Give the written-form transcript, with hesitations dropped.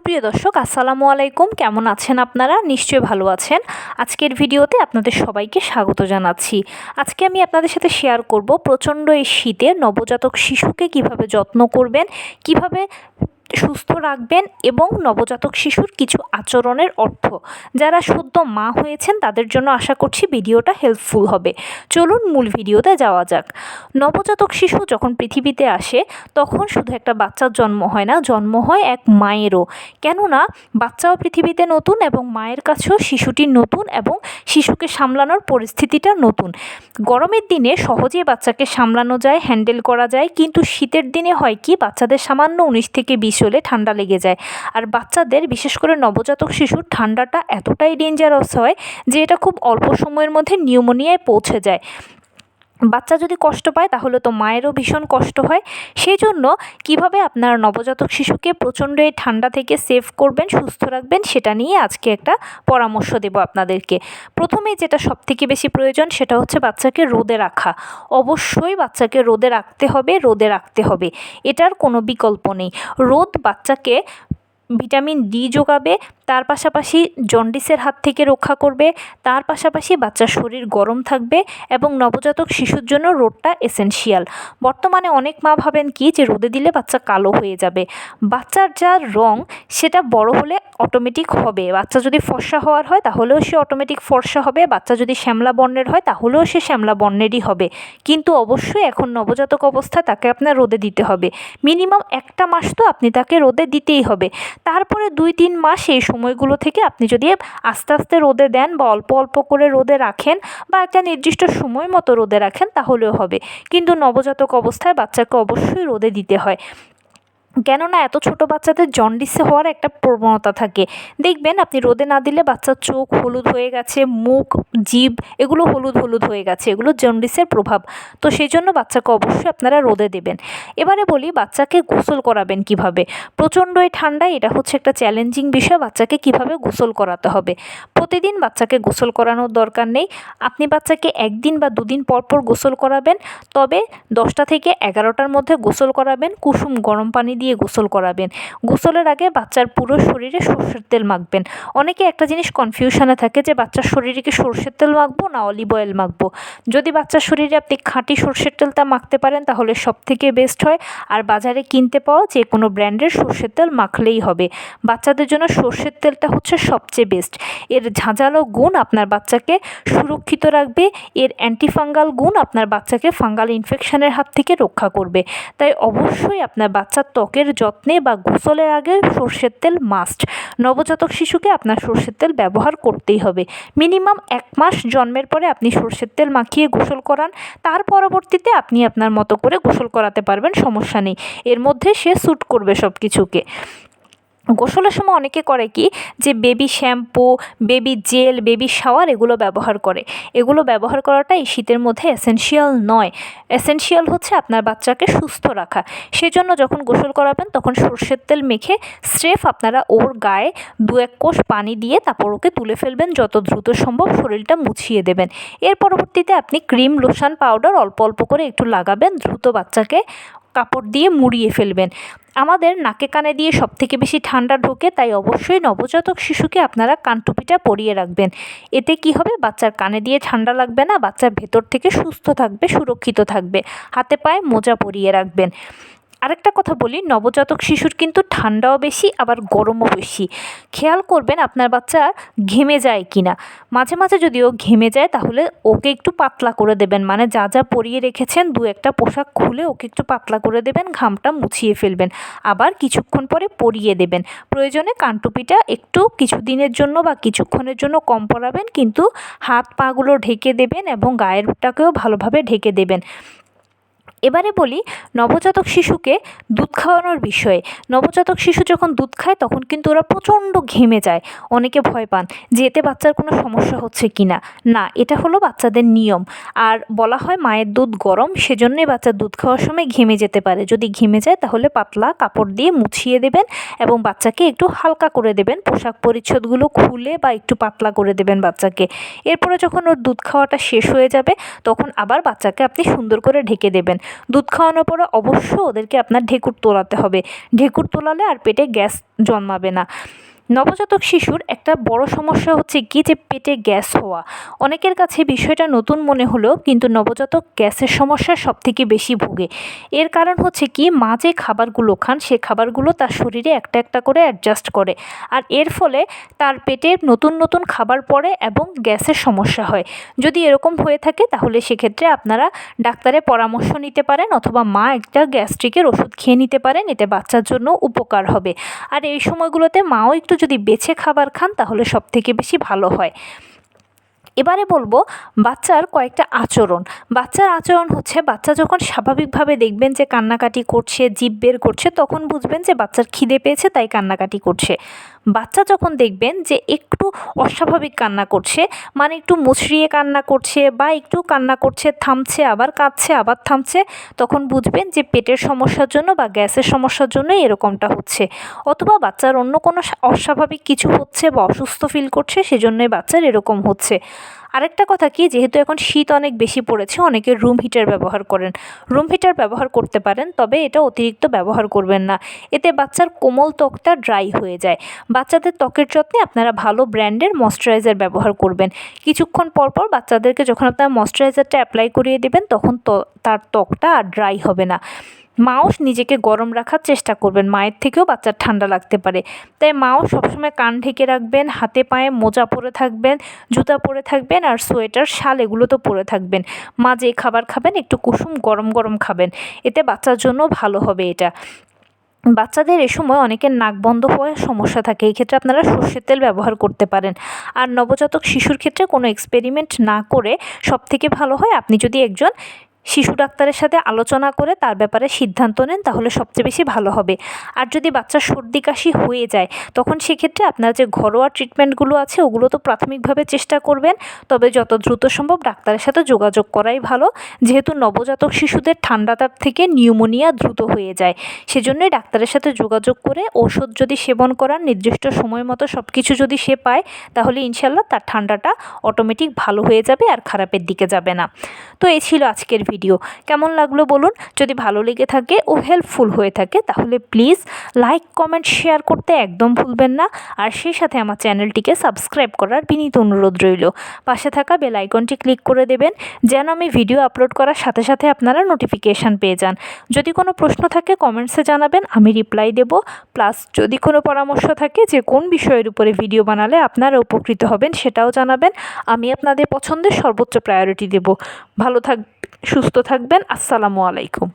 সুপ্রিয় দর্শক, আসসালামু আলাইকুম। কেমন আছেন আপনারা? নিশ্চয়ই ভালো আছেন। আজকের ভিডিওতে আপনাদের সবাইকে স্বাগত জানাচ্ছি। আজকে আমি আপনাদের সাথে শেয়ার করব প্রচণ্ড এই শীতে নবজাতক শিশুকে কিভাবে যত্ন করবেন, কিভাবে সুস্থ রাখবেন এবং নবজাতক শিশুর কিছু আচরণের অর্থ। যারা সদ্য মা হয়েছেন তাদের জন্য আশা করছি ভিডিওটা হেল্পফুল হবে। চলুন মূল ভিডিওতে যাওয়া যাক। নবজাতক শিশু যখন পৃথিবীতে আসে তখন শুধু একটা বাচ্চার জন্ম হয় না, জন্ম হয় এক মায়েরও। কেননা বাচ্চাও পৃথিবীতে নতুন এবং মায়ের কাছেও শিশুটি নতুন এবং শিশুকে সামলানোর পরিস্থিতিটা নতুন। গরমের দিনে সহজেই বাচ্চাকে সামলানো যায়, হ্যান্ডেল করা যায়, কিন্তু শীতের দিনে হয় কি, বাচ্চাদের সামান্য 19 থেকে 20 হলে ঠান্ডা লেগে যায়। আর বাচ্চাদের, বিশেষ করে নবজাতক শিশুর ঠান্ডাটা এতটাই ডেঞ্জারাস হয় যে এটা খুব অল্প সময়ের মধ্যে নিউমোনিয়ায় পৌঁছে যায়। বাচ্চা যদি কষ্ট পায় তাহলে তো মায়েরও ভীষণ কষ্ট হয়। সেই জন্য কীভাবে আপনারা নবজাতক শিশুকে প্রচণ্ড এই ঠান্ডা থেকে সেভ করবেন, সুস্থ রাখবেন, সেটা নিয়ে আজকে একটা পরামর্শ দেব আপনাদেরকে। প্রথমেই যেটা সবথেকে বেশি প্রয়োজন সেটা হচ্ছে বাচ্চাকে রোদে রাখা। অবশ্যই বাচ্চাকে রোদে রাখতে হবে, রোদে রাখতে হবে, এটার কোনো বিকল্প নেই। রোদ বাচ্চাকে ভিটামিন ডি যোগাবে, তার পাশাপাশি জন্ডিসের হাত থেকে রক্ষা করবে, তার পাশাপাশি বাচ্চার শরীর গরম থাকবে এবং নবজাতক শিশুর জন্য রোদটা এসেনশিয়াল। বর্তমানে অনেক মা ভাবেন কি যে রোদে দিলে বাচ্চা কালো হয়ে যাবে। বাচ্চার যা রং সেটা বড় হলে অটোমেটিক হবে। বাচ্চা যদি ফর্সা হওয়ার হয় তাহলেও সে অটোমেটিক ফর্সা হবে, বাচ্চা যদি শ্যামলা বর্ণের হয় তাহলেও সে শ্যামলা বর্ণেরই হবে। কিন্তু অবশ্যই এখন নবজাতক অবস্থায় তাকে আপনার রোদে দিতে হবে। মিনিমাম 1 মাস তো আপনি তাকে রোদে দিতেই হবে। তারপরে 2-3 মাস এই সময়গুলো থেকে আপনি যদি আস্তে আস্তে রোদে দেন বা অল্প অল্প করে রোদে রাখেন বা একটা নির্দিষ্ট সময় মতো রোদে রাখেন তাহলেও হবে। কিন্তু নবজাতক অবস্থায় বাচ্চাকে অবশ্যই রোদে দিতে হয়। কেননা এত ছোট বাচ্চাদের জন্ডিসে হওয়ার একটা প্রবণতা থাকে। দেখবেন আপনি রোদে না দিলে বাচ্চার চোখ হলুদ হয়ে গেছে, মুখ, জিভ এগুলো হলুদ হলুদ হয়ে গেছে, এগুলো জন্ডিসের প্রভাব। তো সেই জন্য বাচ্চাকে অবশ্যই আপনারা রোদে দেবেন। এবারে বলি বাচ্চাকে গোসল করাবেন কিভাবে। প্রচণ্ড এই ঠান্ডায় এটা হচ্ছে একটা চ্যালেঞ্জিং বিষয়, বাচ্চাকে কিভাবে গোসল করাতে হবে। প্রতিদিন বাচ্চাকে গোসল করানোর দরকার নেই। আপনি বাচ্চাকে 1 দিন বা 2 দিন পর পর গোসল করাবেন, তবে 10টা থেকে 11টার মধ্যে গোসল করাবেন। কুসুম গরম পানি দিয়ে গোসল করাবেন। গোসলের আগে বাচ্চার পুরো শরীরে সরষের তেল মাখবেন। অনেকে একটা জিনিস কনফিউশনে থাকে যে বাচ্চার শরীরে কি সরষের তেল মাখবো না অলিভ অয়েল মাখবো। যদি বাচ্চার শরীরে আপনি খাঁটি সরষের তেলটা মাখতে পারেন তাহলে সবথেকে বেস্ট হয়। আর বাজারে কিনতে পাওয়া যে কোনো ব্র্যান্ডের সরষের তেল মাখলেই হবে। বাচ্চাদের জন্য সরষের তেলটা হচ্ছে সবচেয়ে বেস্ট। এর ঝাঁঝালো গুণ আপনার বাচ্চাকে সুরক্ষিত রাখবে, এর অ্যান্টিফাঙ্গাল গুণ আপনার বাচ্চাকে ফাঙ্গাল ইনফেকশনের হাত থেকে রক্ষা করবে। তাই অবশ্যই আপনার বাচ্চার ত্বকের যত্নে বা গোসলের আগে সরষের তেল মাস্ট। নবজাতক শিশুকে আপনার সরষের তেল ব্যবহার করতেই হবে। মিনিমাম 1 মাস জন্মের পরে আপনি সরষের তেল মাখিয়ে গোসল করান, তার পরবর্তীতে আপনি আপনার মতো করে গোসল করাতে পারবেন, সমস্যা নেই। এর মধ্যে সে স্যুট করবে সব কিছুকে। গোসলের সময় অনেকে করে কি যে baby shampoo, baby gel, baby shower এগুলো ব্যবহার করে। এগুলো ব্যবহার করাটা এই শীতের মধ্যে এসেনশিয়াল নয়। এসেনশিয়াল হচ্ছে আপনার বাচ্চাকে সুস্থ রাখা। সেজন্য যখন গোসল করাবেন তখন সরষের তেল মেখে স্রেফ আপনারা ওর গায়ে 2-1 কোষ পানি দিয়ে তারপর ওকে তুলে ফেলবেন, যত দ্রুত সম্ভব শরীরটা মুছিয়ে দেবেন। এর পরবর্তীতে আপনি ক্রিম, লোশন, পাউডার অল্প অল্প করে একটু লাগাবেন, দ্রুত বাচ্চাকে কাপড় দিয়ে মুড়িয়ে ফেলবেন। আমাদের নাকে কানে দিয়ে সবথেকে বেশি ঠান্ডা ঢোকে, তাই অবশ্যই নবজাতক শিশুকে আপনারা কানটুপিটা পরিয়ে রাখবেন। এতে কি হবে, বাচ্চার কানে দিয়ে ঠান্ডা লাগবে না, বাচ্চার ভেতর থেকে সুস্থ থাকবে, সুরক্ষিত থাকবে। হাতে পায়ে মোজা পরিয়ে রাখবেন। আরেকটা কথা বলি, নবজাতক শিশুর কিন্তু ঠান্ডাও বেশি আবার গরমও বেশি। খেয়াল করবেন আপনার বাচ্চা ঘেমে যায় কি না। মাঝে মাঝে যদি ও ঘেমে যায় তাহলে ওকে একটু পাতলা করে দেবেন, মানে যা যা পরিয়ে রেখেছেন 2-1টা পোশাক খুলে ওকে একটু পাতলা করে দেবেন, ঘামটা মুছিয়ে ফেলবেন। আবার কিছুক্ষণ পরে পরিয়ে দেবেন। প্রয়োজনে কানটুপিটা একটু কিছুদিনের জন্য বা কিছুক্ষণের জন্য কম পরাবেন, কিন্তু হাত পাগুলো ঢেকে দেবেন এবং গায়েরটাকেও ভালোভাবে ঢেকে দেবেন। এবারে বলি নবজাতক শিশুকে দুধ খাওয়ানোর বিষয়ে। নবজাতক শিশু যখন দুধ খায় তখন কিন্তু ওরা প্রচণ্ড ঘেমে যায়। অনেকে ভয় পান যে এতে বাচ্চার কোনো সমস্যা হচ্ছে কি না। না, এটা হলো বাচ্চাদের নিয়ম। আর বলা হয় মায়ের দুধ গরম, সেজন্যই বাচ্চার দুধ খাওয়ার সময় ঘেমে যেতে পারে। যদি ঘেমে যায় তাহলে পাতলা কাপড় দিয়ে মুছিয়ে দেবেন এবং বাচ্চাকে একটু হালকা করে দেবেন, পোশাক পরিচ্ছদগুলো খুলে বা একটু পাতলা করে দেবেন বাচ্চাকে। এরপরে যখন ওর দুধ খাওয়াটা শেষ হয়ে যাবে তখন আবার বাচ্চাকে আপনি সুন্দর করে ঢেকে দেবেন। দুধ খাওয়ানোর পরে অবশ্য ওদেরকে আপনার ঢেকুর তোলাতে হবে। ঢেকুর তোলালে আর পেটে গ্যাস জন্মাবে না। নবজাতক শিশুর একটা বড় সমস্যা হচ্ছে কি যে পেটে গ্যাস হওয়া। অনেকের কাছে বিষয়টা নতুন মনে হলেও কিন্তু নবজাতক গ্যাসের সমস্যা সবথেকে বেশি ভোগে। এর কারণ হচ্ছে কি, মা যে খাবারগুলো খান সে খাবারগুলো তার শরীরে একটা একটা করে অ্যাডজাস্ট করে, আর এর ফলে তার পেটে নতুন নতুন খাবার পড়ে এবং গ্যাসের সমস্যা হয়। যদি এরকম হয়ে থাকে তাহলে সেক্ষেত্রে আপনারা ডাক্তারের পরামর্শ নিতে পারেন, অথবা মা একটা গ্যাস্ট্রিকের ওষুধ খেয়ে নিতে পারেন, এতে বাচ্চার জন্য উপকার হবে। আর এই সময়গুলোতে মাও একটু যদি বেছে খাবার খান তাহলে সবথেকে বেশি ভালো হয়। এবারে বলবো বাচ্চার কয়েকটা আচরণ। বাচ্চার আচরণ হচ্ছে, বাচ্চা যখন স্বাভাবিকভাবে দেখবেন যে কান্নাকাটি করছে, জিভ বের করছে, তখন বুঝবেন যে বাচ্চার খিদে পেয়েছে তাই কান্নাকাটি করছে। বাচ্চা যখন দেখবেন যে একটু অস্বাভাবিক কান্না করছে, মানে একটু মুচড়িয়ে কান্না করছে বা একটু কান্না করছে থামছে আবার কাঁদছে আবার থামছে, তখন বুঝবেন যে পেটের সমস্যার জন্য বা গ্যাসের সমস্যার জন্য এরকমটা হচ্ছে। অথবা বাচ্চার অন্য কোনো অস্বাভাবিক কিছু হচ্ছে বা অসুস্থ ফিল করছে, সেজন্যই বাচ্চার এরকম হচ্ছে। আরেকটা কথা কি, যেহেতু এখন শীত অনেক বেশি পড়েছে, অনেকে রুম হিটার ব্যবহার করেন। রুম হিটার ব্যবহার করতে পারেন, তবে এটা অতিরিক্ত ব্যবহার করবেন না। এতে বাচ্চার কোমল ত্বকটা ড্রাই হয়ে যায়। বাচ্চাদের ত্বকের যত্নে আপনারা ভালো ব্র্যান্ডের ময়শ্চারাইজার ব্যবহার করবেন। কিছুক্ষণ পর পর বাচ্চাদেরকে যখন আপনারা ময়শ্চারাইজারটা অ্যাপ্লাই করিয়ে দেবেন, তখন তার ত্বকটা আর ড্রাই হবে না। মাও নিজেকে গরম রাখার চেষ্টা করবেন, মায়ের থেকেও বাচ্চার ঠান্ডা লাগতে পারে। তাই মাও সবসময় কান ঢেকে রাখবেন, হাতে পায়ে মোজা পরে থাকবেন, জুতা পরে থাকবেন, আর সোয়েটার শাল এগুলো তো পরে থাকবেন। মা যে খাবার খাবেন একটু কুসুম গরম গরম খাবেন, এতে বাচ্চার জন্য ভালো হবে এটা। বাচ্চাদের এ সময় অনেকের নাক বন্ধ হওয়ার সমস্যা থাকে, এই ক্ষেত্রে আপনারা সর্ষের তেল ব্যবহার করতে পারেন। আর নবজাতক শিশুর ক্ষেত্রে কোনো এক্সপেরিমেন্ট না করে সবথেকে ভালো হয় আপনি যদি একজন শিশু ডাক্তারের সাথে আলোচনা করে তার ব্যাপারে সিদ্ধান্ত নেন, তাহলে সবচেয়ে বেশি ভালো হবে। আর যদি বাচ্চার সর্দি কাশি হয়ে যায়, তখন সেক্ষেত্রে আপনার যে ঘরোয়া ট্রিটমেন্টগুলো আছে ওগুলো তো প্রাথমিকভাবে চেষ্টা করবেন, তবে যত দ্রুত সম্ভব ডাক্তারের সাথে যোগাযোগ করাই ভালো। যেহেতু নবজাতক শিশুদের ঠান্ডাটার থেকে নিউমোনিয়া দ্রুত হয়ে যায়, সেজন্যই ডাক্তারের সাথে যোগাযোগ করে ওষুধ যদি সেবন করার নির্দিষ্ট সময় মতো সব কিছু যদি সে পায়, তাহলে ইনশাল্লাহ তার ঠান্ডাটা অটোমেটিক ভালো হয়ে যাবে আর খারাপের দিকে যাবে না। তো এই ছিল আজকের ভিডিও। কেমন লাগলো বলুন। যদি ভালো লেগে থাকে ও হেল্পফুল হয়ে থাকে তাহলে প্লিজ লাইক কমেন্ট শেয়ার করতে একদম ভুলবেন না। আর সেই সাথে আমার চ্যানেলটিকে সাবস্ক্রাইব করার বিনীত অনুরোধ রইল। পাশে থাকা বেল আইকনটি ক্লিক করে দেবেন, যেন আমি ভিডিও আপলোড করার সাথে সাথে আপনারা নোটিফিকেশান পেয়ে যান। যদি কোনো প্রশ্ন থাকে কমেন্টসে জানাবেন, আমি রিপ্লাই দেব। প্লাস যদি কোনো পরামর্শ থাকে যে কোন বিষয়ের উপরে ভিডিও বানালে আপনারা উপকৃত হবেন, সেটাও জানাবেন। আমি আপনাদের পছন্দের সর্বোচ্চ প্রায়োরিটি দেব। ভালো সুস্থ থাকবেন। আসসালামু আলাইকুম।